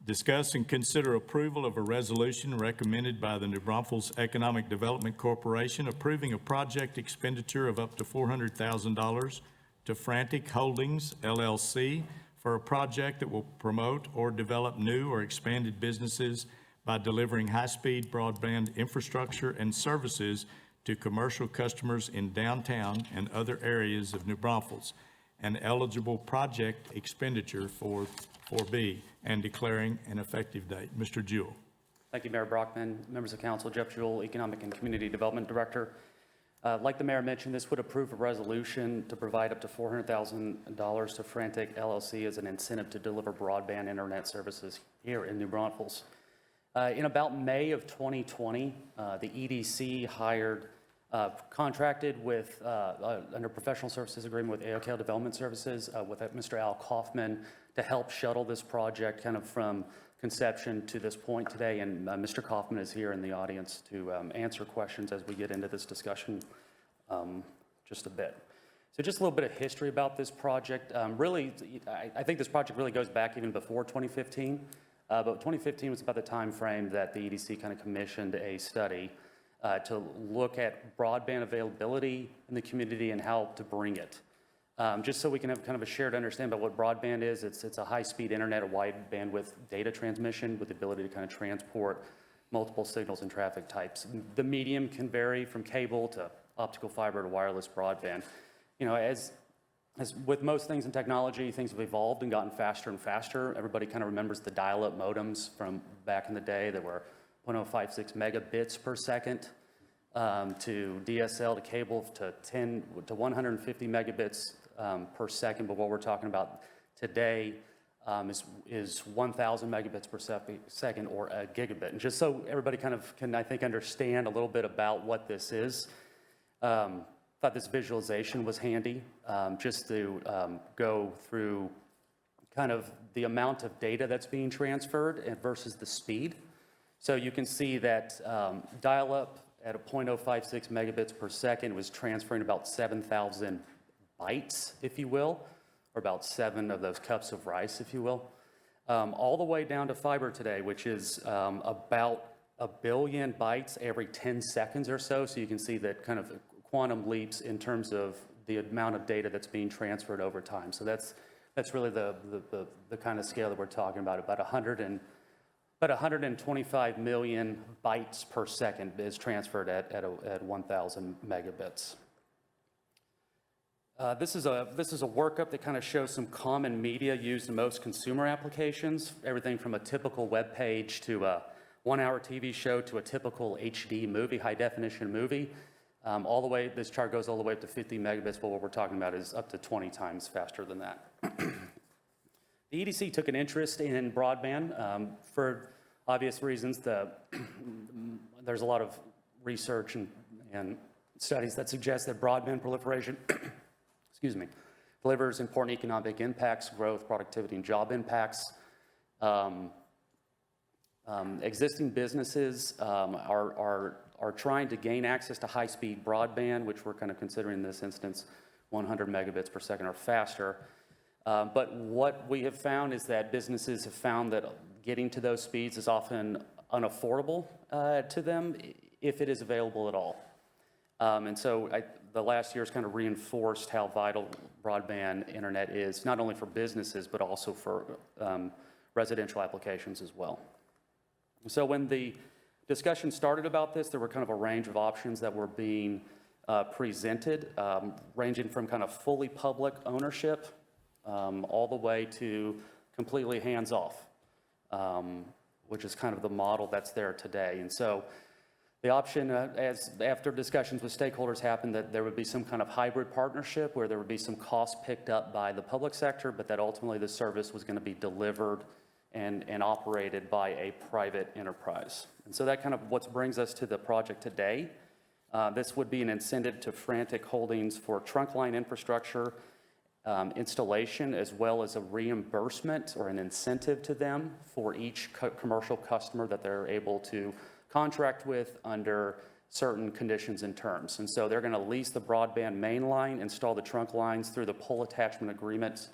Discuss and consider approval of a resolution recommended by the New Braunfels Economic Development Corporation approving a project expenditure of up to $400,000 to Frantic Holdings, LLC, for a project that will promote or develop new or expanded businesses by delivering high-speed broadband infrastructure and services to commercial customers in downtown and other areas of New Braunfels, an eligible project expenditure for 4B, and declaring an effective date. Mr. Jewell. Thank you, Mayor Brockman. Members of Council, Jeff Jewell, Economic and Community Development Director. Like the Mayor mentioned, this would approve a resolution to provide up to $400,000 to Frantic LLC as an incentive to deliver broadband internet services here in New Braunfels. In about May of 2020, the EDC contracted with, under professional services agreement with AOKL Development Services with Mr. Al Kaufman to help shuttle this project kind of from conception to this point today. And Mr. Kaufman is here in the audience to answer questions as we get into this discussion just a bit. So just a little bit of history about this project. Really, I think this project really goes back even before 2015. But 2015 was about the time frame that the EDC kind of commissioned a study to look at broadband availability in the community and how to bring it. Just so we can have kind of a shared understanding about what broadband is, it's a high-speed internet, a wide bandwidth data transmission with the ability to kind of transport multiple signals and traffic types. The medium can vary from cable to optical fiber to wireless broadband. You know, as with most things in technology, things have evolved and gotten faster and faster. Everybody kind of remembers the dial-up modems from back in the day that were 0.056 megabits per second, to DSL, to cable, to 150 megabits per second. But what we're talking about today is 1,000 megabits per second, or a gigabit. And just so everybody kind of can, I think, understand a little bit about what this is, thought this visualization was handy, just to go through kind of the amount of data that's being transferred versus the speed. So you can see that dial-up at a 0.056 megabits per second was transferring about 7,000 bytes, if you will, or about 7 of those cups of rice, if you will, all the way down to fiber today, which is about 1 billion bytes every 10 seconds or so. So you can see that kind of quantum leaps in terms of the amount of data that's being transferred over time. So that's really the kind of scale that we're talking about. About 125 million bytes per second is transferred at 1,000 megabits. This is a workup that kind of shows some common media used in most consumer applications, everything from a typical web page to a 1-hour TV show to a typical HD movie, high definition movie. All the way, this chart goes all the way up to 50 megabits, but what we're talking about is up to 20 times faster than that. The EDC took an interest in broadband for obvious reasons. There's a lot of research and studies that suggest that broadband proliferation delivers important economic impacts, growth, productivity, and job impacts. Existing businesses are trying to gain access to high-speed broadband, which we're kind of considering in this instance 100 megabits per second or faster. But what we have found is that businesses have found that getting to those speeds is often unaffordable to them if it is available at all. And so the last year has kind of reinforced how vital broadband internet is, not only for businesses, but also for residential applications as well. So when the discussion started about this, there were kind of a range of options that were being presented, ranging from kind of fully public ownership all the way to completely hands-off, which is kind of the model that's there today. And so the option, as after discussions with stakeholders happened, that there would be some kind of hybrid partnership where there would be some costs picked up by the public sector, but that ultimately the service was going to be delivered and operated by a private enterprise. And so that kind of what brings us to the project today. This would be an incentive to Frantic Holdings for trunk line infrastructure installation, as well as a reimbursement or an incentive to them for each commercial customer that they're able to contract with under certain conditions and terms. And so they're going to lease the broadband main line, install the trunk lines through the pole attachment agreements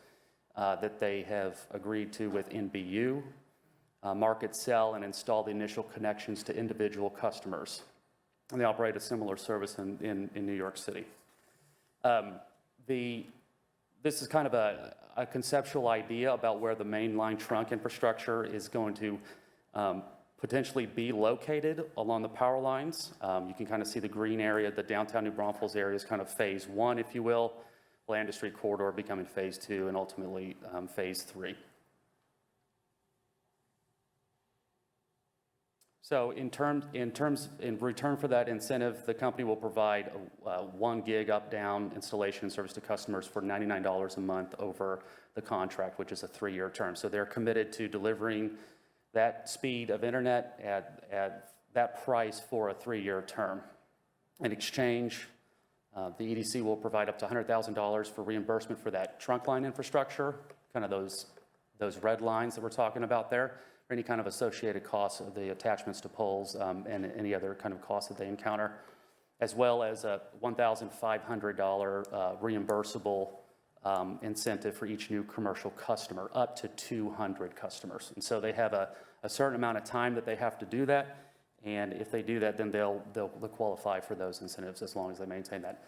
that they have agreed to with NBU. market, sell, and install the initial connections to individual customers. And they operate a similar service in New York City. This is kind of a conceptual idea about where the mainline trunk infrastructure is going to potentially be located along the power lines. You can kind of see the green area, the downtown New Braunfels area is kind of phase 1, if you will. Land Street corridor becoming phase 2, and ultimately phase 3. So in return for that incentive, the company will provide 1 gig up-down installation service to customers for $99 a month over the contract, which is a 3-year term. So they're committed to delivering that speed of internet at that price for a 3-year term. In exchange, the EDC will provide up to $100,000 for reimbursement for that trunk line infrastructure, kind of those red lines that we're talking about there, or any kind of associated costs of the attachments to poles and any other kind of costs that they encounter, as well as a $1,500 reimbursable incentive for each new commercial customer, up to 200 customers. And so they have a certain amount of time that they have to do that. And if they do that, then they'll qualify for those incentives as long as they maintain that.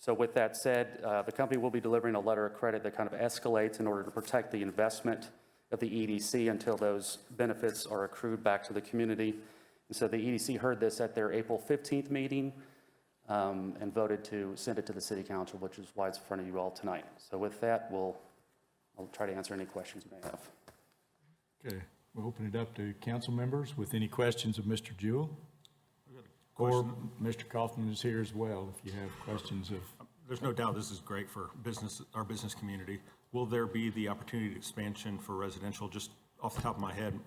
So with that said, the company will be delivering a letter of credit that kind of escalates in order to protect the investment of the EDC until those benefits are accrued back to the community. And so the EDC heard this at their April 15th meeting and voted to send it to the City Council, which is why it's in front of you all tonight. So with that, I'll try to answer any questions you may have. Okay, we'll open it up to council members with any questions of Mr. Jewell. Or Mr. Kaufman is here as well, if you have questions of. There's no doubt this is great for business, our business community. Will there be the opportunity to expansion for residential? Just off the top of my head,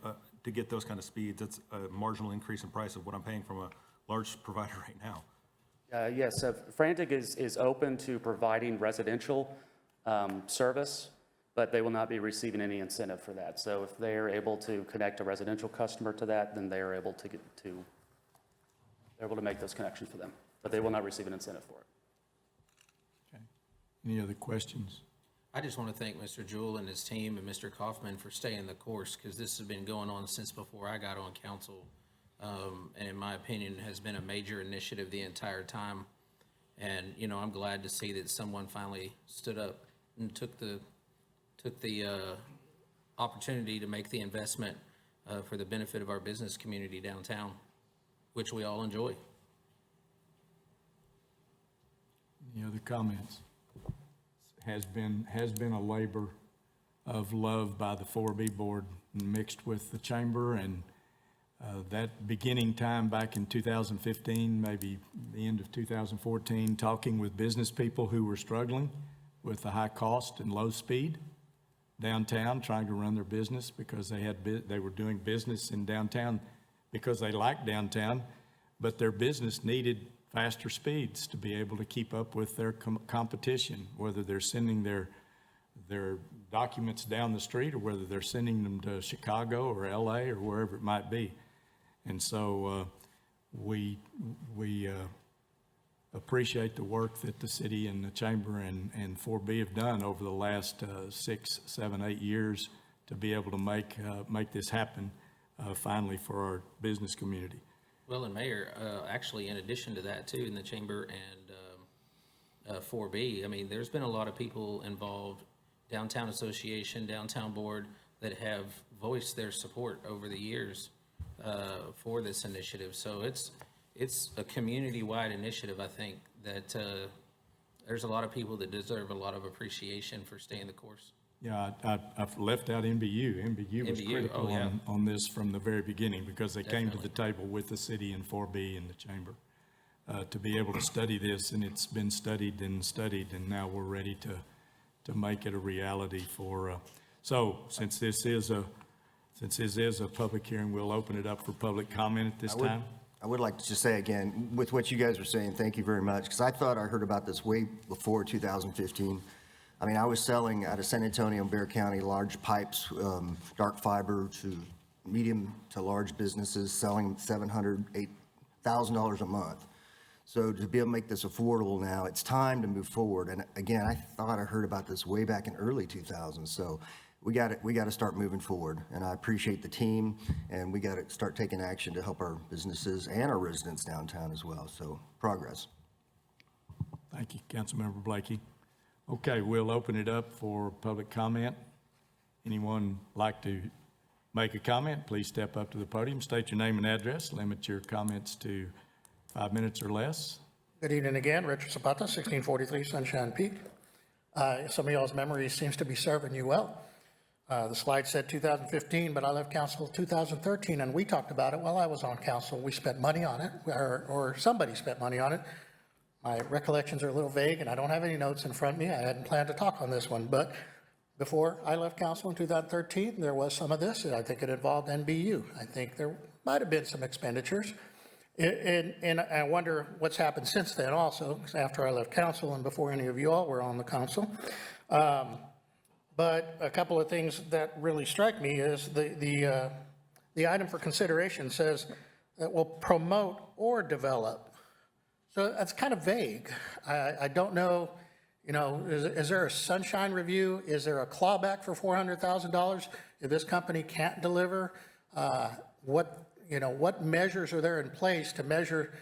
to get those kind of speeds, it's a marginal increase in price of what I'm paying from a large provider right now. Yes, so Frantic is open to providing residential service, but they will not be receiving any incentive for that. So if they are able to connect a residential customer to that, then they are able to they're able to make those connections for them, but they will not receive an incentive for it. Okay. Any other questions? I just want to thank Mr. Jewell and his team and Mr. Kaufman for staying the course, because this has been going on since before I got on council. And in my opinion, has been a major initiative the entire time. And, you know, I'm glad to see that someone finally stood up and took the opportunity to make the investment for the benefit of our business community downtown, which we all enjoy. Any other comments? Has been a labor of love by the 4B board mixed with the chamber, and that beginning time back in 2015, maybe the end of 2014, talking with business people who were struggling with the high cost and low speed downtown, trying to run their business because they were doing business in downtown because they liked downtown, but their business needed faster speeds to be able to keep up with their competition, whether they're sending their documents down the street or whether they're sending them to Chicago or LA or wherever it might be. And so we appreciate the work that the city and the chamber and 4B have done over the last 6, 7, 8 years to be able to make this happen finally for our business community. Well, and Mayor, actually, in addition to that too, in the chamber and 4B, I mean, there's been a lot of people involved, Downtown Association, Downtown Board, that have voiced their support over the years for this initiative. So it's a community-wide initiative, I think, that there's a lot of people that deserve a lot of appreciation for staying the course. Yeah, I've left out NBU. NBU was critical on this from the very beginning because they came to the table with the city and 4B and the chamber to be able to study this, and it's been studied, and now we're ready to make it a reality for. So since this is a public hearing, we'll open it up for public comment at this time. I would like to just say again, with what you guys were saying, thank you very much, because I thought I heard about this way before 2015. I mean, I was selling out of San Antonio and Bexar County large pipes, dark fiber to medium to large businesses, selling $700,000, $8,000 a month. So to be able to make this affordable now, it's time to move forward. And again, I thought I heard about this way back in early 2000s. So we got to start moving forward. And I appreciate the team, and we got to start taking action to help our businesses and our residents downtown as well. So progress. Thank you, Councilmember Blakey. Okay, we'll open it up for public comment. Anyone like to make a comment, please step up to the podium, state your name and address, limit your comments to 5 minutes or less. Good evening again, Richard Zapata, 1643 Sunshine Peak. Some of y'all's memory seems to be serving you well. The slide said 2015, but I left council 2013, and we talked about it while I was on council. We spent money on it, or somebody spent money on it. My recollections are a little vague, and I don't have any notes in front of me. I hadn't planned to talk on this one, but before I left council in 2013, there was some of this, and I think it involved NBU. I think there might have been some expenditures. And I wonder what's happened since then also, after I left council and before any of you all were on the council. But a couple of things that really strike me is the item for consideration says that will promote or develop. So that's kind of vague. I don't know, is there a sunshine review? Is there a clawback for $400,000 if this company can't deliver? What measures are there in place to measure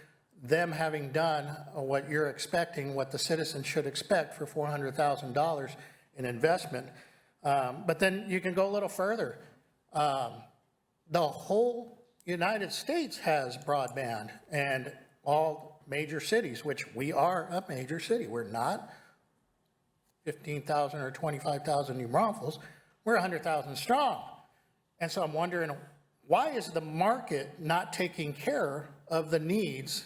them having done what you're expecting, what the citizens should expect for $400,000 in investment? But then you can go a little further. The whole United States has broadband, and all major cities, which we are a major city. We're not 15,000 or 25,000 New Braunfels. We're 100,000 strong. And so I'm wondering, why is the market not taking care of the needs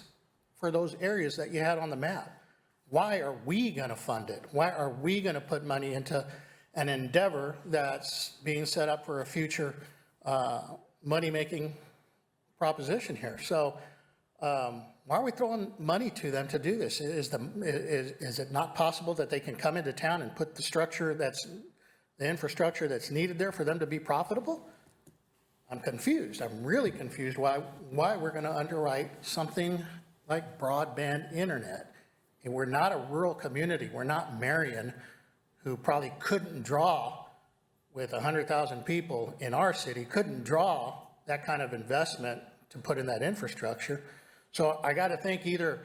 for those areas that you had on the map? Why are we going to fund it? Why are we going to put money into an endeavor that's being set up for a future money-making proposition here? So why are we throwing money to them to do this? Is it not possible that they can come into town and put the infrastructure that's needed there for them to be profitable? I'm confused. I'm really confused why we're going to underwrite something like broadband internet. And we're not a rural community. We're not Marion, who probably couldn't draw with 100,000 people in our city, couldn't draw that kind of investment to put in that infrastructure. So I got to think either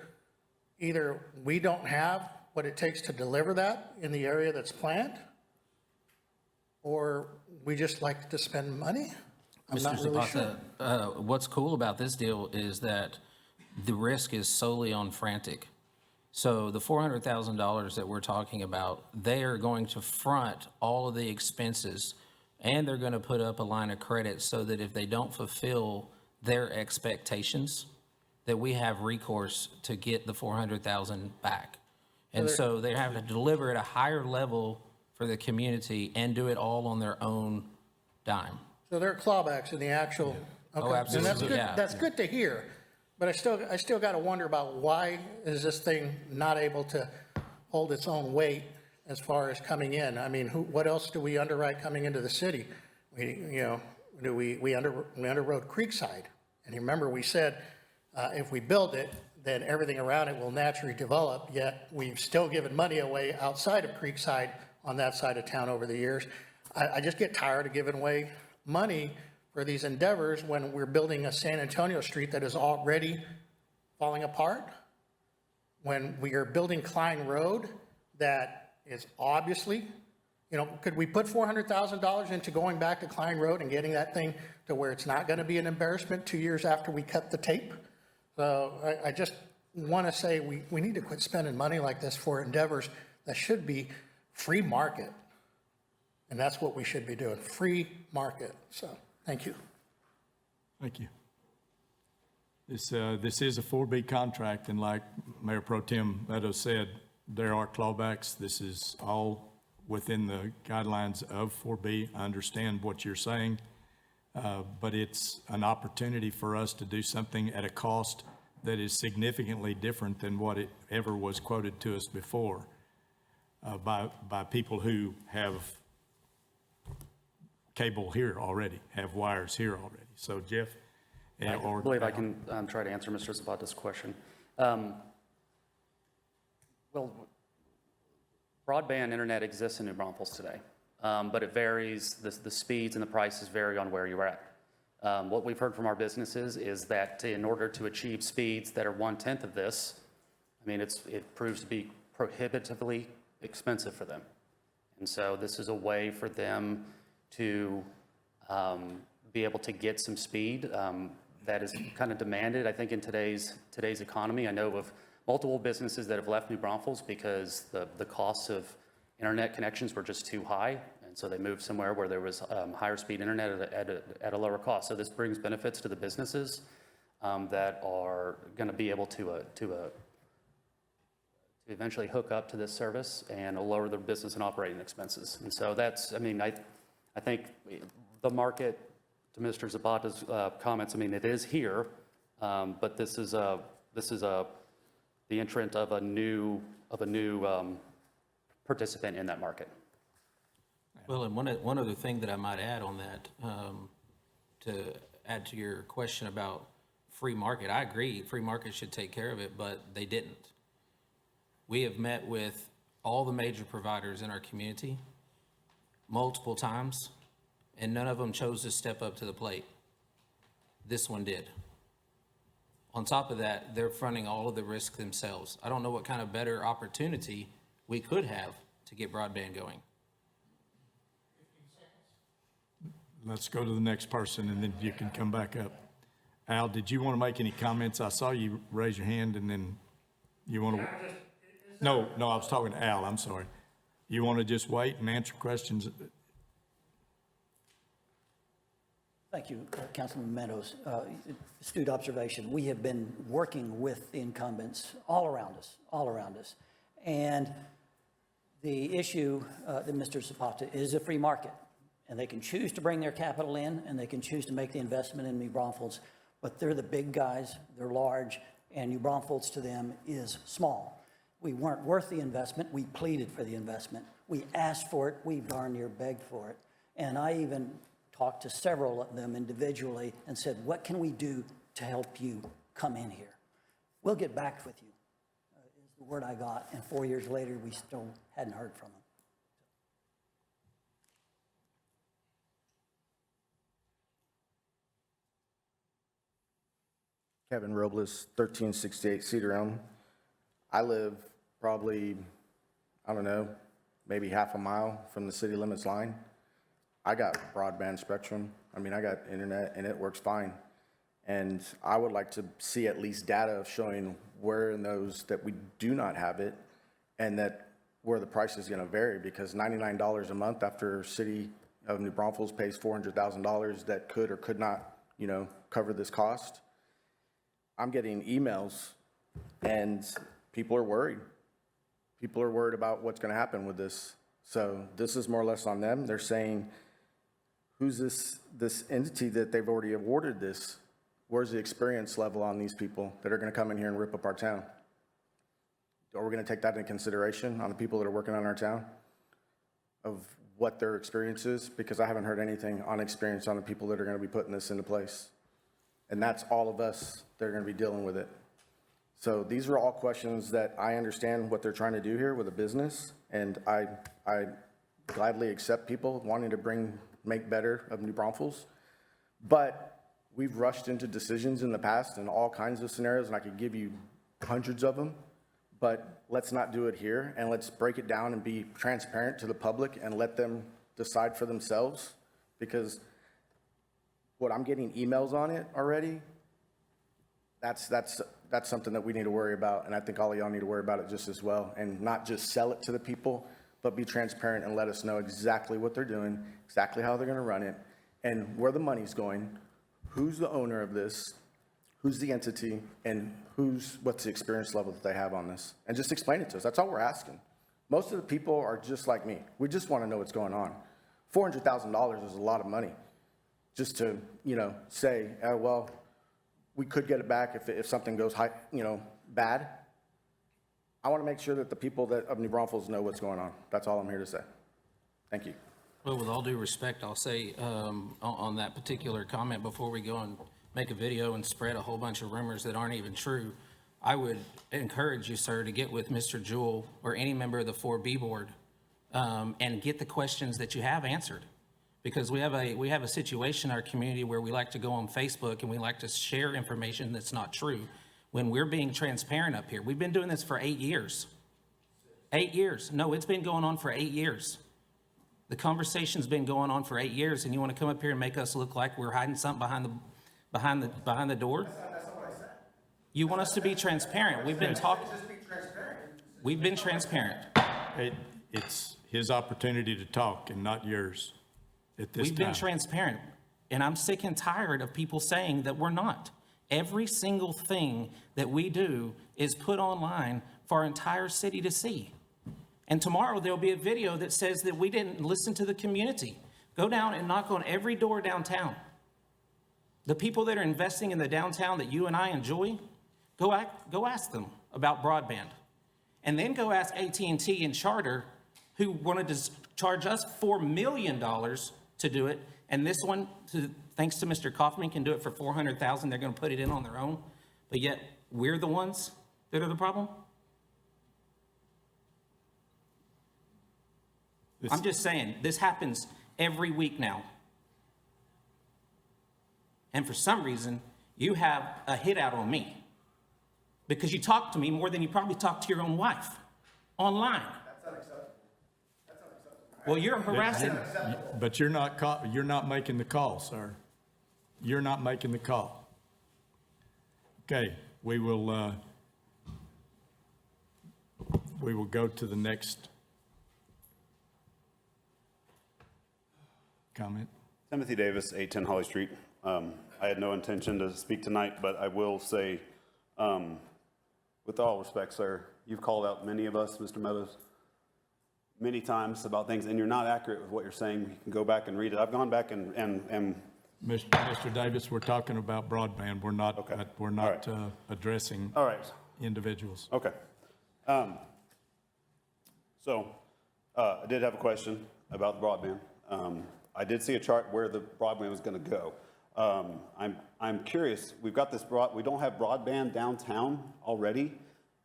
we don't have what it takes to deliver that in the area that's planned, or we just like to spend money. I'm not really sure. What's cool about this deal is that the risk is solely on Frantic. So the $400,000 that we're talking about, they are going to front all of the expenses, and they're going to put up a line of credit so that if they don't fulfill their expectations, that we have recourse to get the $400,000 back. And so they have to deliver at a higher level for the community and do it all on their own dime. So there are clawbacks in the actual. Yeah. Okay. Oh, absolutely. And that's good. Yeah. That's good to hear. But I still got to wonder about why is this thing not able to hold its own weight as far as coming in? I mean, what else do we underwrite coming into the city? We underwrote Creekside, and you remember we said if we build it, then everything around it will naturally develop. Yet we've still given money away outside of Creekside on that side of town over the years. I just get tired of giving away money for these endeavors when we're building a San Antonio street that is already falling apart, when we are building Klein Road that is obviously, could we put $400,000 into going back to Klein Road and getting that thing to where it's not going to be an embarrassment 2 years after we cut the tape? So I just want to say we need to quit spending money like this for endeavors that should be free market. And that's what we should be doing, free market. So, thank you. Thank you. This is a 4B contract, and like Mayor Pro Tem Meadows said, there are clawbacks. This is all within the guidelines of 4B. I understand what you're saying, but it's an opportunity for us to do something at a cost that is significantly different than what it ever was quoted to us before by people who have cable here already, have wires here already. So Jeff? I believe I can try to answer Mr. Zapata's question. Well, broadband internet exists in New Braunfels today. but it varies, the speeds and the prices vary on where you're at. What we've heard from our businesses is that in order to achieve speeds that are 1/10 of this, I mean, it proves to be prohibitively expensive for them. And so this is a way for them to be able to get some speed that is kind of demanded, I think, in today's economy. I know of multiple businesses that have left New Braunfels because the costs of internet connections were just too high, and so they moved somewhere where there was higher speed internet at a lower cost. So this brings benefits to the businesses that are going to be able to eventually hook up to this service and lower their business and operating expenses. And so that's, I mean, I think the market, to Mr. Zapata's comments, I mean, it is here, but this is the entrant of a new participant in that market. Well, and one other thing that I might add on that, to add to your question about free market, I agree, free market should take care of it, but they didn't. We have met with all the major providers in our community multiple times, and none of them chose to step up to the plate. This one did. On top of that, they're fronting all of the risk themselves. I don't know what kind of better opportunity we could have to get broadband going. Let's go to the next person, and then you can come back up. Al, did you want to make any comments? I saw you raise your hand, and then you want to... No, I was talking to Al, I'm sorry. You want to just wait and answer questions? Thank you, Councilman Meadows. Astute observation. We have been working with the incumbents all around us. And the issue that Mr. Zapata is a free market. And they can choose to bring their capital in, and they can choose to make the investment in New Braunfels. But they're the big guys, they're large, and New Braunfels to them is small. We weren't worth the investment. We pleaded for the investment. We asked for it. We darn near begged for it. And I even talked to several of them individually and said, what can we do to help you come in here? We'll get back with you, is the word I got. And 4 years later, we still hadn't heard from them. Kevin Robles, 1368 Cedar Elm. I live probably, I don't know, maybe half a mile from the city limits line. I got broadband spectrum. I mean, I got internet and it works fine. And I would like to see at least data of showing where in those that we do not have it and that where the price is going to vary, because $99 a month after city of New Braunfels pays $400,000 that could or could not, cover this cost. I'm getting emails and people are worried. People are worried about what's going to happen with this. So this is more or less on them. They're saying, who's this entity that they've already awarded this? Where's the experience level on these people that are going to come in here and rip up our town? Are we going to take that into consideration on the people that are working on our town of what their experience is? Because I haven't heard anything on experience on the people that are going to be putting this into place. And that's all of us that are going to be dealing with it. So these are all questions that I understand what they're trying to do here with a business, and I gladly accept people wanting to make better of New Braunfels. But we've rushed into decisions in the past in all kinds of scenarios, and I could give you hundreds of them, but let's not do it here, and let's break it down and be transparent to the public and let them decide for themselves, because what I'm getting emails on it already, that's something that we need to worry about, and I think all of y'all need to worry about it just as well, and not just sell it to the people, but be transparent and let us know exactly what they're doing, exactly how they're going to run it, and where the money's going, who's the owner of this, who's the entity, and what's the experience level that they have on this, and just explain it to us. That's all we're asking. Most of the people are just like me. We just want to know what's going on. $400,000 is a lot of money. Just to, say, well, we could get it back if something goes bad. I want to make sure that the people of New Braunfels know what's going on. That's all I'm here to say. Thank you. Well, with all due respect, I'll say on that particular comment, before we go and make a video and spread a whole bunch of rumors that aren't even true, I would encourage you, sir, to get with Mr. Jewell or any member of the 4B board and get the questions that you have answered. Because we have a situation in our community where we like to go on Facebook and we like to share information that's not true when we're being transparent up here. We've been doing this for 8 years. 8 years. No, it's been going on for 8 years. The conversation's been going on for 8 years, and you want to come up here and make us look like we're hiding something behind the door? That's not what I said. You want us to be transparent. We've been talking. We've been transparent. It's his opportunity to talk and not yours at this time. We've been transparent, and I'm sick and tired of people saying that we're not. Every single thing that we do is put online for our entire city to see. And tomorrow there'll be a video that says that we didn't listen to the community. Go down and knock on every door downtown. The people that are investing in the downtown that you and I enjoy, go ask them about broadband. And then go ask AT&T and Charter, who wanted to charge us $4 million to do it. And this one, thanks to Mr. Kaufman, can do it for $400,000. They're going to put it in on their own. But yet we're the ones that are the problem. I'm just saying, this happens every week now. And for some reason, you have a hit out on me because you talk to me more than you probably talk to your own wife online. That's unacceptable. That's unacceptable. Well, you're harassing. But you're not making the call, sir. You're not making the call. Okay, we will go to the next comment. Timothy Davis, 810 Holly Street. I had no intention to speak tonight, but I will say, with all respect, sir, you've called out many of us, Mr. Meadows, many times about things, and you're not accurate with what you're saying. You can go back and read it. I've gone back and Mr. Davis, we're talking about broadband. We're not, Okay. we're not addressing all right. individuals. Okay. So I did have a question about the broadband. I did see a chart where the broadband was going to go. I'm curious. We've got this we don't have broadband downtown already.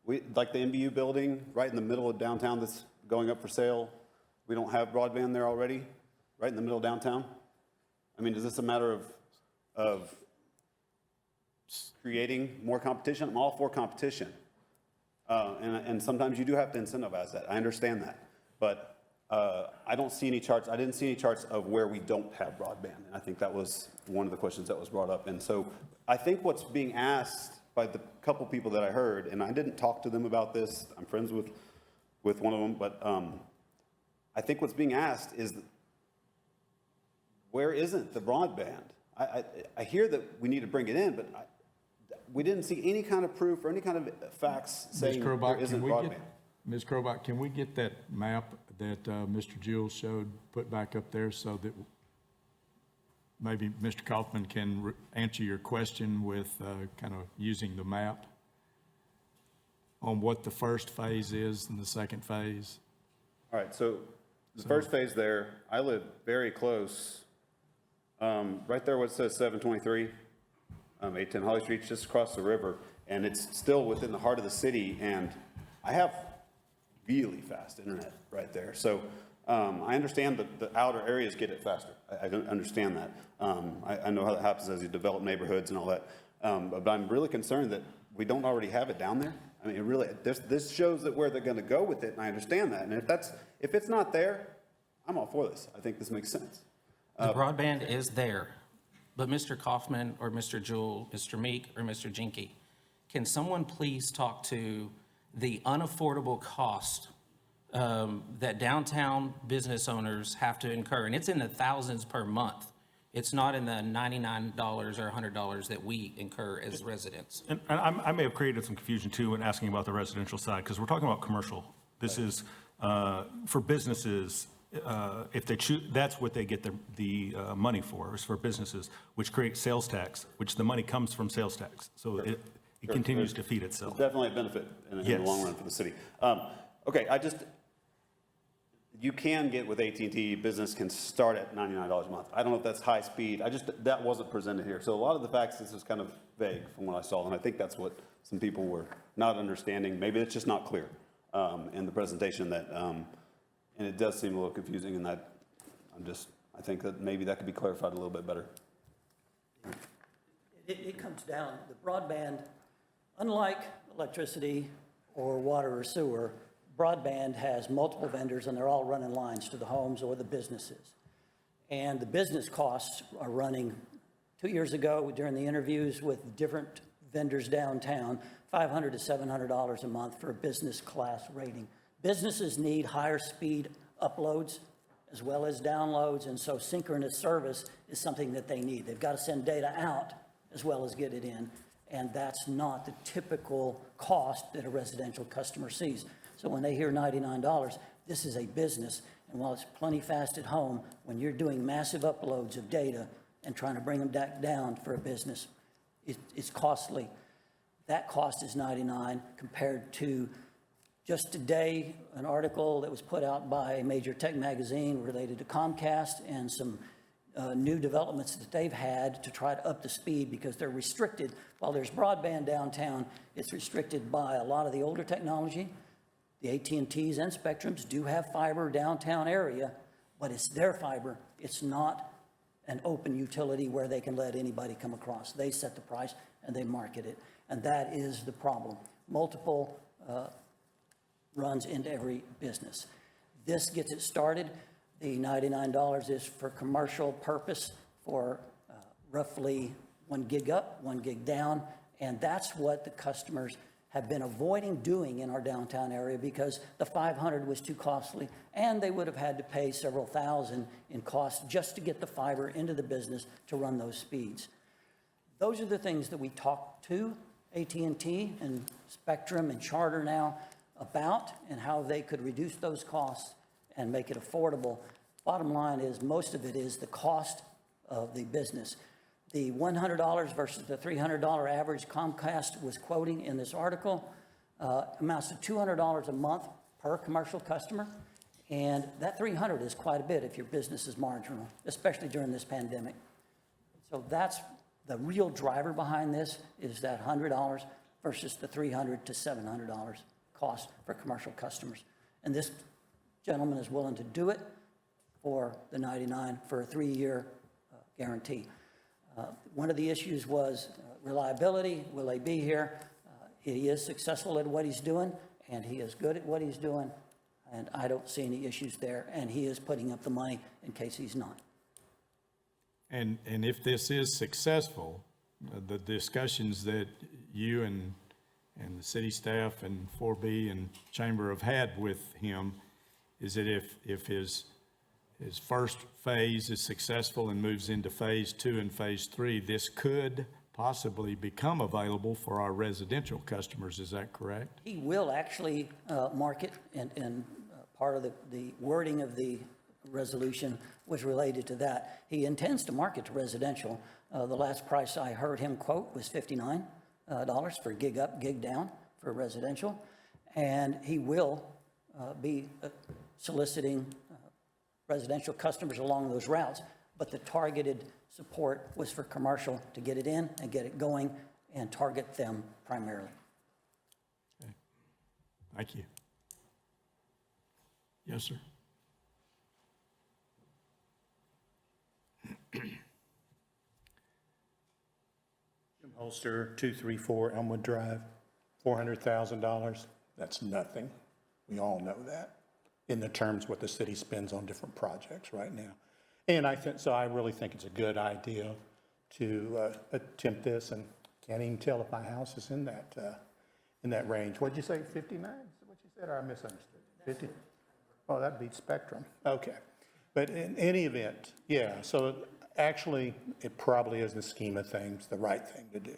Like the NBU building right in the middle of downtown that's going up for sale. We don't have broadband there already, right in the middle of downtown. I mean, is this a matter of creating more competition? I'm all for competition. And sometimes you do have to incentivize that. I understand that. But I don't see any charts. I didn't see any charts of where we don't have broadband. And I think that was one of the questions that was brought up. And so I think what's being asked by the couple people that I heard, and I didn't talk to them about this. I'm friends with one of them. But I think what's being asked is, where isn't the broadband? I hear that we need to bring it in, but we didn't see any kind of proof or any kind of facts saying there isn't broadband. Ms. Crobach, can we get that map that Mr. Jules showed put back up there so that maybe Mr. Kaufman can answer your question with kind of using the map on what the first phase is and the second phase? All right, so the first phase there, I live very close, right there what says 723, 810 Holly Street, just across the river, and it's still within the heart of the city, and I have really fast internet right there. So I understand that the outer areas get it faster. I don't understand that. I know how that happens as you develop neighborhoods and all that. But I'm really concerned that we don't already have it down there. I mean, really, this shows that where they're going to go with it, and I understand that. And if it's not there, I'm all for this. I think this makes sense. The broadband is there, but Mr. Kaufman or Mr. Jewell, Mr. Meek or Mr. Jinke, can someone please talk to the unaffordable cost that downtown business owners have to incur? And it's in the thousands per month. It's not in the $99 or $100 that we incur as residents. And I may have created some confusion too in asking about the residential side, because we're talking about commercial. This is for businesses. If they choose, that's what they get the money for, is for businesses, which create sales tax, which the money comes from sales tax. So it continues to feed itself. It's definitely a benefit in the long run for the city. Okay, you can get with AT&T, business can start at $99 a month. I don't know if that's high speed. That wasn't presented here. So a lot of the facts, this is kind of vague from what I saw, and I think that's what some people were not understanding. Maybe it's just not clear in the presentation that And it does seem a little confusing in that, I think that maybe that could be clarified a little bit better. It comes down, the broadband, unlike electricity or water or sewer, broadband has multiple vendors and they're all running lines to the homes or the businesses. And the business costs are running, 2 years ago during the interviews with different vendors downtown, $500 to $700 a month for a business class rating. Businesses need higher speed uploads as well as downloads, and so synchronous service is something that they need. They've got to send data out as well as get it in, and that's not the typical cost that a residential customer sees. So when they hear $99, this is a business, and while it's plenty fast at home, when you're doing massive uploads of data and trying to bring them back down for a business, it's costly. That cost is $99 compared to just today, an article that was put out by a major tech magazine related to Comcast and some new developments that they've had to try to up the speed because they're restricted. While there's broadband downtown, it's restricted by a lot of the older technology. The AT&Ts and Spectrums do have fiber downtown area, but it's their fiber. It's not an open utility where they can let anybody come across. They set the price and they market it. And that is the problem. Multiple runs into every business. This gets it started. The $99 is for commercial purpose for roughly 1 gig up, 1 gig down. And that's what the customers have been avoiding doing in our downtown area because the 500 was too costly and they would have had to pay several thousand in cost just to get the fiber into the business to run those speeds. Those are the things that we talk to AT&T and Spectrum and Charter now about and how they could reduce those costs and make it affordable. Bottom line is most of it is the cost of the business. The $100 versus the $300 average Comcast was quoting in this article amounts to $200 a month per commercial customer. And that $300 is quite a bit if your business is marginal, especially during this pandemic. So that's the real driver behind this is that $100 versus the $300 to $700 cost for commercial customers. And this gentleman is willing to do it for the $99 for a 3-year guarantee. One of the issues was reliability. Will they be here? He is successful at what he's doing, and he is good at what he's doing, and I don't see any issues there, and he is putting up the money in case he's not. And if this is successful, the discussions that you and the city staff and 4B and Chamber have had with him is that if his first phase is successful and moves into phase 2 and phase 3, this could possibly become available for our residential customers. Is that correct? He will actually market, and part of the wording of the resolution was related to that. He intends to market to residential. The last price I heard him quote was $59 for gig up, gig down for residential. And he will be soliciting residential customers along those routes, but the targeted support was for commercial to get it in and get it going and target them primarily. Okay. Thank you. Yes, sir. Jim Holster, 234 Elmwood Drive, $400,000. That's nothing. We all know that in the terms what the city spends on different projects right now. And I really think it's a good idea to attempt this, and can't even tell if my house is in that range. What'd you say, 59? Is that what you said, or I misunderstood? 50? Oh, that beats Spectrum. Okay. But in any event, yeah, so actually, it probably is, in the scheme of things, the right thing to do.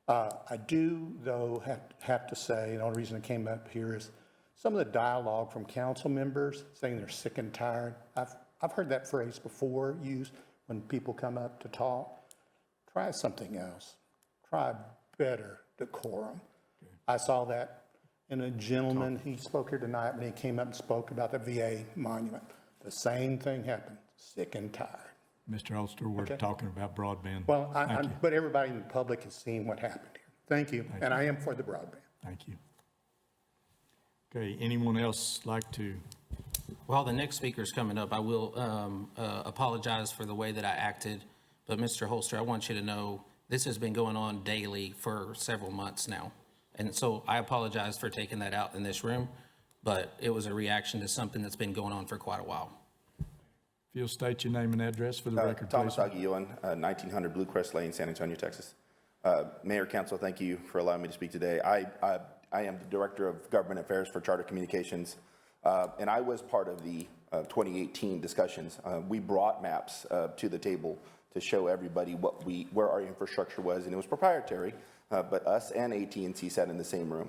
I do, though, have to say, the only reason I came up here is some of the dialogue from council members saying they're sick and tired. I've heard that phrase before used when people come up to talk. Try something else. Try better decorum. Okay. I saw that in a gentleman, he spoke here tonight when he came up and spoke about the VA monument. The same thing happened, sick and tired. Mr. Holster, we're talking about broadband. Well, but everybody in the public has seen what happened here. Thank you, and I am for the broadband. Thank you. Okay, anyone else like to While the next speaker's coming up, I will apologize for the way that I acted. But Mr. Holster, I want you to know this has been going on daily for several months now. And so I apologize for taking that out in this room, but it was a reaction to something that's been going on for quite a while. If you'll state your name and address for the record, Thomas please. Aguilan, 1900 Blue Crest Lane, San Antonio, Texas. Mayor, Council, thank you for allowing me to speak today. I am the Director of Government Affairs for Charter Communications, and I was part of the 2018 discussions. We brought maps to the table to show everybody where our infrastructure was, and it was proprietary, but us and AT&T sat in the same room.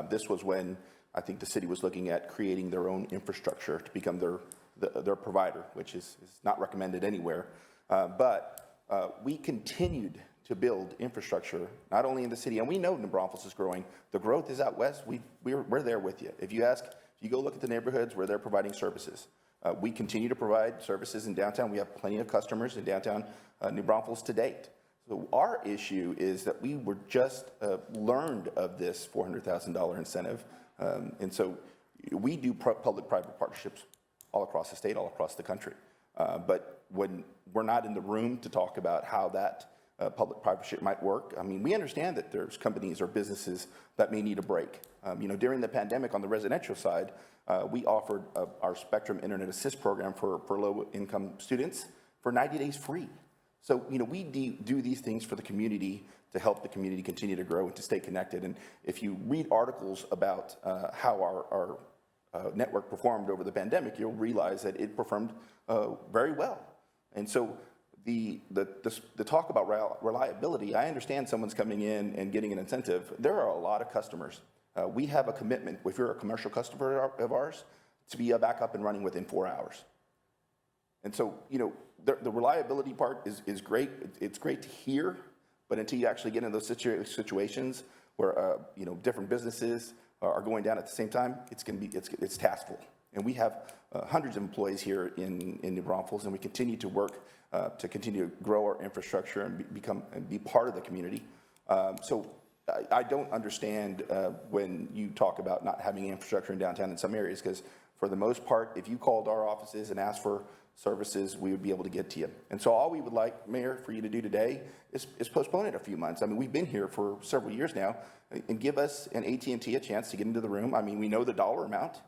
This was when I think the city was looking at creating their own infrastructure to become their provider, which is not recommended anywhere. But we continued to build infrastructure, not only in the city, and we know New Braunfels is growing. The growth is out west. We're there with you. If you go look at the neighborhoods where they're providing services, we continue to provide services in downtown. We have plenty of customers in downtown New Braunfels to date. So our issue is that we were just learned of this $400,000 incentive. And so we do public-private partnerships all across the state, all across the country. But when we're not in the room to talk about how that public partnership might work, I mean, we understand that there's companies or businesses that may need a break. During the pandemic on the residential side, we offered our Spectrum Internet Assist program for low-income students for 90 days free. So, we do these things for the community to help the community continue to grow and to stay connected. And if you read articles about how our network performed over the pandemic, you'll realize that it performed very well. And so the talk about reliability, I understand someone's coming in and getting an incentive. There are a lot of customers. We have a commitment, if you're a commercial customer of ours, to be back up and running within 4 hours. And so, the reliability part is great. It's great to hear, but until you actually get into those situations where, different businesses are going down at the same time, it's taskful. And we have hundreds of employees here in New Braunfels, and we continue to work to continue to grow our infrastructure and be part of the community. So I don't understand when you talk about not having infrastructure in downtown in some areas, because for the most part, if you called our offices and asked for services, we would be able to get to you. And so all we would like, Mayor, for you to do today is postpone it a few months. I mean, we've been here for several years now, and give us and AT&T a chance to get into the room. I mean, we know the dollar amount.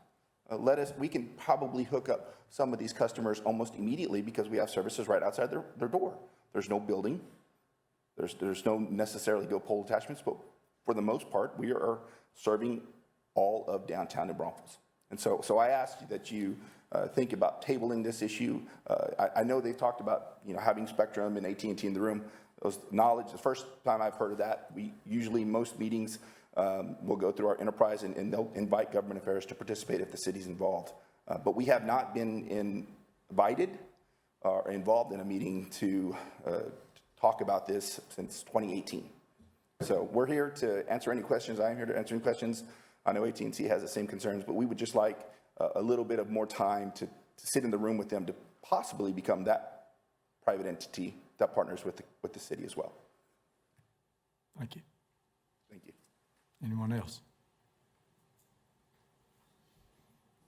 We can probably hook up some of these customers almost immediately because we have services right outside their door. There's no building. There's no necessarily go pole attachments, but for the most part, we are serving all of downtown New Braunfels. And so I ask you that you think about tabling this issue. I know they've talked about having Spectrum and AT&T in the room. The first time I've heard of that, most meetings will go through our enterprise and they'll invite government affairs to participate if the city's involved. But we have not been invited or involved in a meeting to talk about this since 2018. So we're here to answer any questions. I am here to answer any questions. I know AT&T has the same concerns, but we would just like a little bit of more time to sit in the room with them to possibly become that private entity that partners with the city as well. Thank you. Thank you. Anyone else?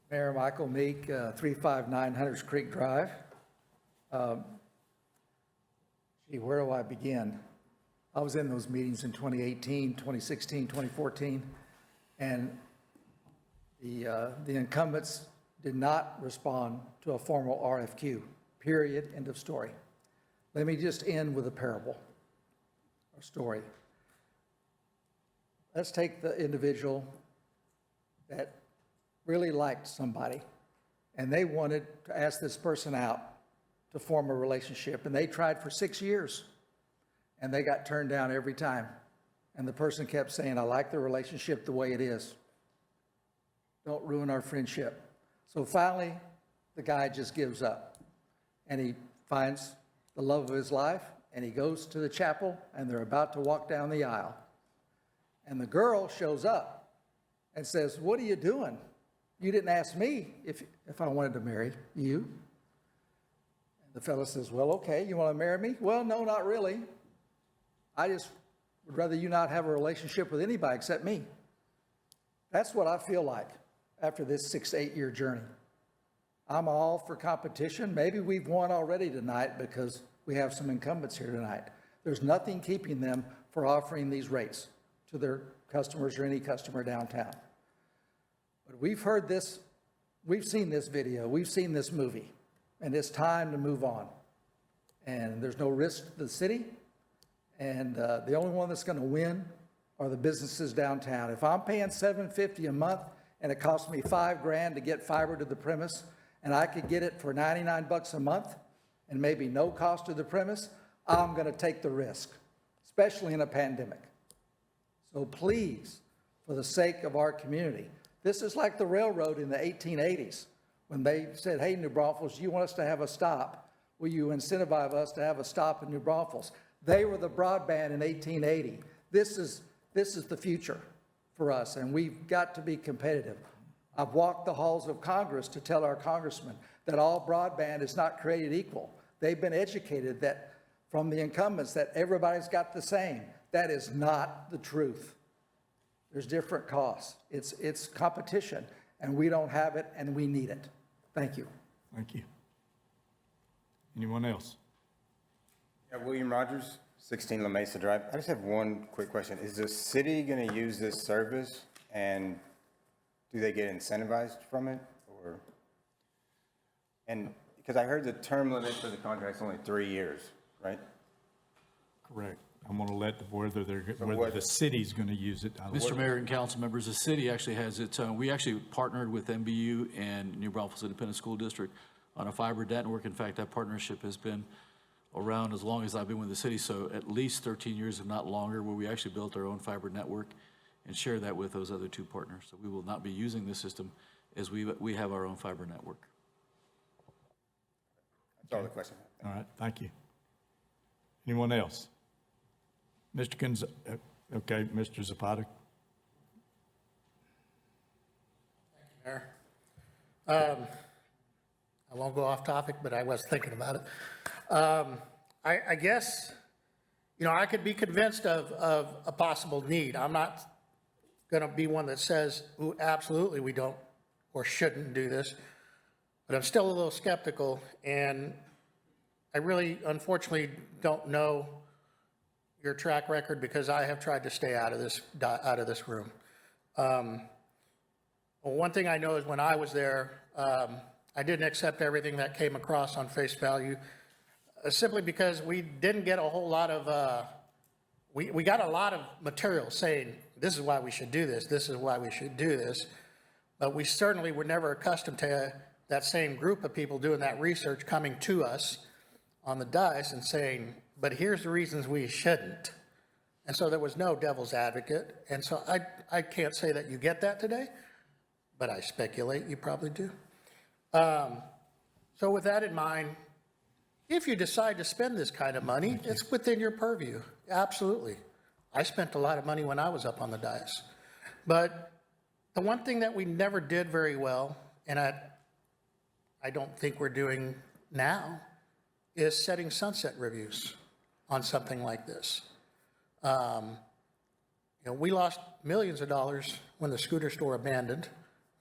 Mayor Michael Meek, 359 Hunters Creek Drive. Where do I begin? I was in those meetings in 2018, 2016, 2014, and the incumbents did not respond to a formal RFQ, period, end of story. Let me just end with a parable, a story. Let's take the individual that really liked somebody, and they wanted to ask this person out to form a relationship, and they tried for 6 years, and they got turned down every time. And the person kept saying, I like the relationship the way it is. Don't ruin our friendship. So finally, the guy just gives up, and he finds the love of his life, and he goes to the chapel, and they're about to walk down the aisle. And the girl shows up and says, what are you doing? You didn't ask me if I wanted to marry you. And the fellow says, well, okay, you want to marry me? Well, no, not really. I just would rather you not have a relationship with anybody except me. That's what I feel like after this 6 to 8 year journey. I'm all for competition. Maybe we've won already tonight because we have some incumbents here tonight. There's nothing keeping them for offering these rates to their customers or any customer downtown. But we've heard this, we've seen this video, we've seen this movie, and it's time to move on. And there's no risk to the city, and the only one that's going to win are the businesses downtown. If I'm paying $750 a month and it costs me $5,000 to get fiber to the premise, and I could get it for $99 a month and maybe no cost to the premise, I'm going to take the risk, especially in a pandemic. So please, for the sake of our community, this is like the railroad in the 1880s when they said, hey, New Braunfels, you want us to have a stop? Will you incentivize us to have a stop in New Braunfels? They were the broadband in 1880. This is the future for us, and we've got to be competitive. I've walked the halls of Congress to tell our congressmen that all broadband is not created equal. They've been educated that from the incumbents that everybody's got the same. That is not the truth. There's different costs. It's competition, and we don't have it, and we need it. Thank you. Thank you. Anyone else? Yeah, William Rogers, 16 La Mesa Drive. I just have one quick question. Is the city going to use this service, and do they get incentivized from it? Or, and because I heard the term limit for the contract is only 3 years, right? Correct. I'm going to let whether the city's going to use it. Mr. Mayor and council members, the city actually has its own. We actually partnered with NBU and New Braunfels Independent School District on a fiber network. In fact, that partnership has been around as long as I've been with the city, so at least 13 years, if not longer, where we actually built our own fiber network and share that with those other two partners. So we will not be using this system as we have our own fiber network. That's all the question. All right, thank you. Anyone else? Mr. Okay, Mr. Zapata. Mayor. I won't go off topic, but I was thinking about it. I guess, I could be convinced of a possible need. I'm not going to be one that says, ooh, absolutely we don't or shouldn't do this, but I'm still a little skeptical, and I really, unfortunately, don't know your track record because I have tried to stay out of this room. Well, one thing I know is when I was there, I didn't accept everything that came across on face value, simply because we didn't get a whole lot of, we got a lot of material saying, this is why we should do this, this is why we should do this, but we certainly were never accustomed to that same group of people doing that research coming to us on the dais and saying, but here's the reasons we shouldn't. And so there was no devil's advocate. And so I can't say that you get that today, but I speculate you probably do. So with that in mind, if you decide to spend this kind of money, it's within your purview. Absolutely. I spent a lot of money when I was up on the dais. But the one thing that we never did very well, and I don't think we're doing now, is setting sunset reviews on something like this. We lost millions of dollars when the scooter store abandoned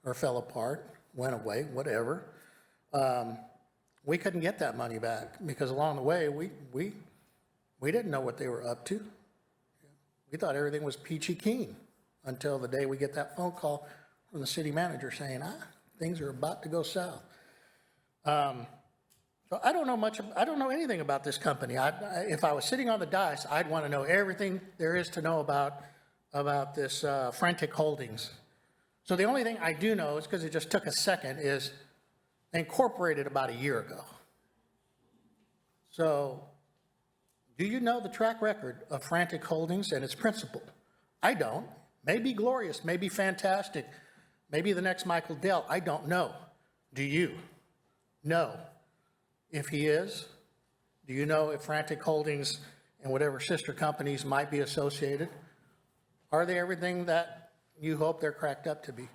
or fell apart, went away, whatever. We couldn't get that money back because along the way, we didn't know what they were up to. We thought everything was peachy keen until the day we get that phone call from the city manager saying, things are about to go south. So I don't know anything about this company. If I was sitting on the dais, I'd want to know everything there is to know about this Frantic Holdings. So the only thing I do know is, because it just took a second, is they incorporated about a year ago. So do you know the track record of Frantic Holdings and its principal? I don't. Maybe glorious, maybe fantastic, maybe the next Michael Dell. I don't know. Do you? No. If he is, do you know if Frantic Holdings and whatever sister companies might be associated, are they everything that you hope they're cracked up to be?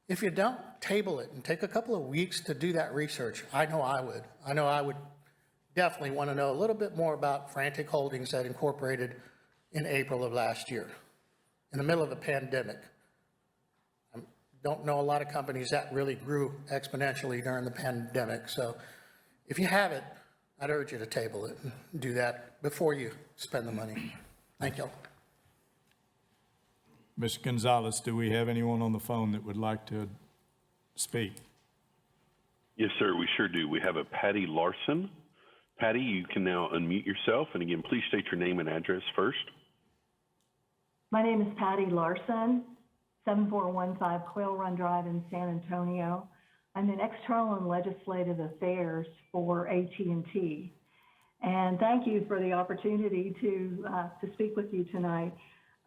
If you don't, table it and take a couple of weeks to do that research. I know I would. I know I would definitely want to know a little bit more about Frantic Holdings that incorporated in April of last year, in the middle of the pandemic. don't know a lot of companies that really grew exponentially during the pandemic. So if you have it, I'd urge you to table it and do that before you spend the money. Thank you. Mr. Gonzalez, do we have anyone on the phone that would like to speak? Yes, sir, we sure do. We have a Patty Larson. Patty, you can now unmute yourself. And again, please state your name and address first. My name is Patty Larson, 7415 Quail Run Drive in San Antonio. I'm in External and Legislative Affairs for AT&T. And thank you for the opportunity to speak with you tonight.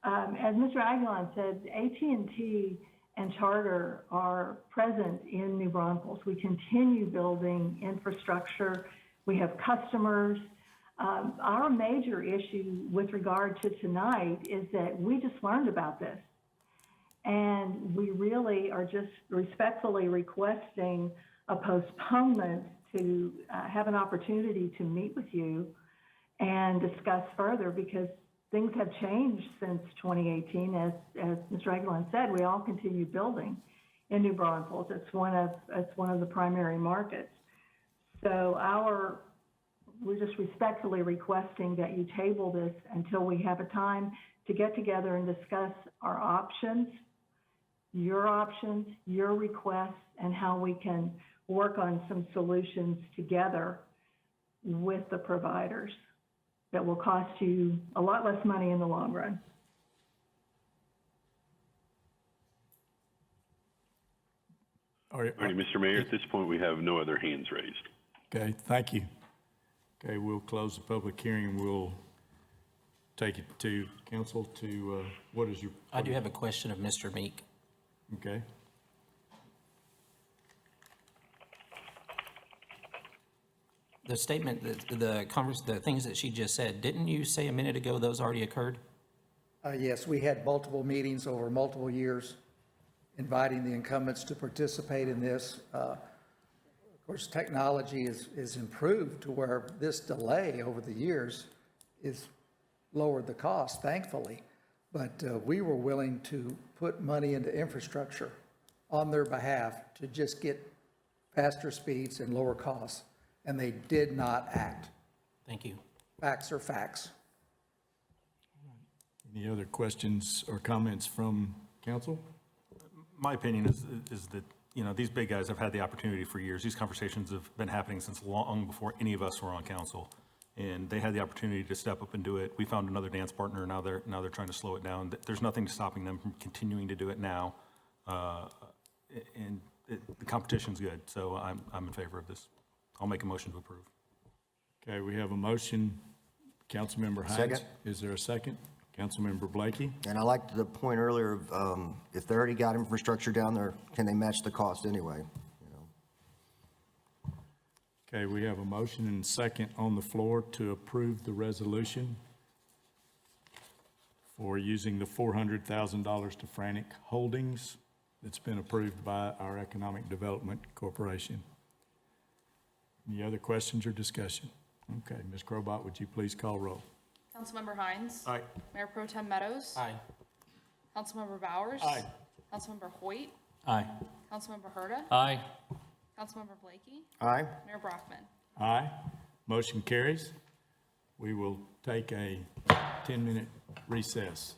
As Mr. Aguilar said, AT&T and Charter are present in New Braunfels. We continue building infrastructure. We have customers. Our major issue with regard to tonight is that we just learned about this. And we really are just respectfully requesting a postponement to have an opportunity to meet with you and discuss further, because things have changed since 2018. As Mr. Aguilar said, we all continue building in New Braunfels. It's one of the primary markets. So we're just respectfully requesting that you table this until we have a time to get together and discuss our options, your requests, and how we can work on some solutions together with the providers that will cost you a lot less money in the long run. All right, Mr. Mayor, at this point, we have no other hands raised. okay, thank you. Okay, we'll close the public hearing and we'll take it to council to, what is your? I do have a question of Mr. Meek. Okay. The statement, the things that she just said, didn't you say a minute ago those already occurred? Yes, we had multiple meetings over multiple years, inviting the incumbents to participate in this. Of course, technology is improved to where this delay over the years is lowered the cost, thankfully. But we were willing to put money into infrastructure on their behalf to just get faster speeds and lower costs, and they did not act. Thank you. Facts are facts. Any other questions or comments from council? My opinion is that, you know, these big guys have had the opportunity for years. These conversations have been happening since long before any of us were on council. And they had the opportunity to step up and do it. We found another dance partner. Now they're trying to slow it down. There's nothing stopping them from continuing to do it now. The competition's good, so I'm in favor of this. I'll make a motion to approve. Okay, we have a motion. Councilmember Hines. Second. Is there a second? Councilmember Blakey. And I liked the point earlier of, if they already got infrastructure down there, can they match the cost anyway? Okay, we have a motion and second on the floor to approve the resolution for using the $400,000 to Frantic Holdings that's been approved by our Economic Development Corporation. Any other questions or discussion? Okay, Ms. Crobot, would you please call roll? Councilmember Hines. Aye. Mayor Pro Tem Meadows. Aye. Councilmember Bowers. Aye. Councilmember Hoyt. Aye. Councilmember Herda. Aye. Councilmember Blakey. Aye? Mayor Brockman. Aye. Motion carries. We will take a 10-minute recess.